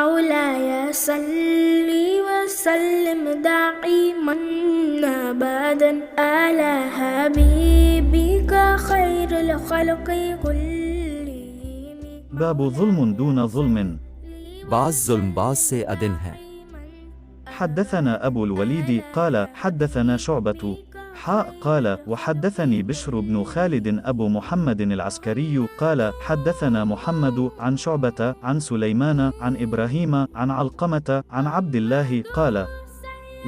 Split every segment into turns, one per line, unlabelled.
मौलाय सल्ली वसल्लिम दाइमन अबदन अला हबीबिका खैरुल खल्क़ि कुल्लिहिम।
باب ظلم دون ظلم।
बाज जुल्म बाज से अदन है।
حدثنا أبو الوليد قال حدثنا شعبة قال وحدثني بشر بن خالد أبو محمد العسكري قال حدثنا محمد عن شعبة عن سليمان عن إبراهيم عن علقمة عن عبد الله قال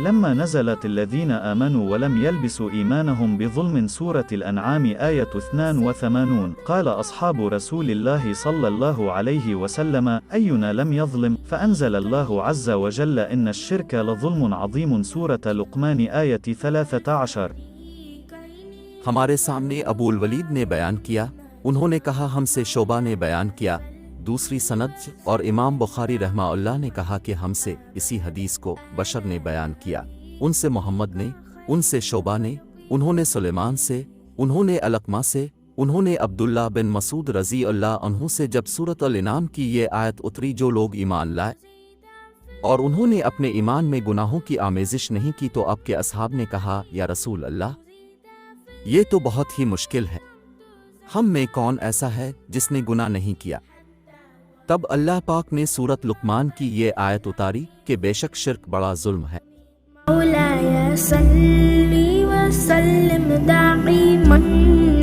لما نزلت الذين آمنوا ولم يلبسوا إيمانهم بظلم سورة الأنعام آية 82 قال أصحاب رسول الله صلى الله عليه وسلم أينا لم يظلم فأنزل الله عز وجل إن الشرك لظلم عظيم سورة لقمان آية 13।
हमारे सामने अबूल वलीद ने बयान किया, उन्होंने कहा हमसे शोबा ने बयान किया, दूसरी सनद, और इमाम बुखारी रहमाउल्लाह ने कहा कि हमसे इसी हदीस को बशर ने बयान किया, उनसे मोहम्मद ने, उनसे शोबा ने, उन्होंने सुलेमान से, उन्होंने अलकमा से, उन्होंने अब्दुल्ला बिन मसूद रज़ी अल्लाह अन्हु से जब सूरत अल-इनाम की ये आयत उतरी जो लोग ईमान लाए और उन्होंने अपने ईमान में गुनाहों की आमेजिश नहीं की तो आपके असहाब ने कहा या रसूल अल्लाह, ये तो बहुत ही मुश्किल है, हम में कौन ऐसा है जिसने गुनाह नहीं किया। तब अल्लाह पाक ने सूरत लुकमान की ये आयत उतारी कि बेशक शिर्क बड़ा जुल्म है।
मौलाय सल्ली वसल्लिम दाइमन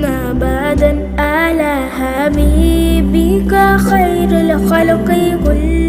अबदन अला हबीबिका खैरुल खल्क़ि कुल्लिहिम।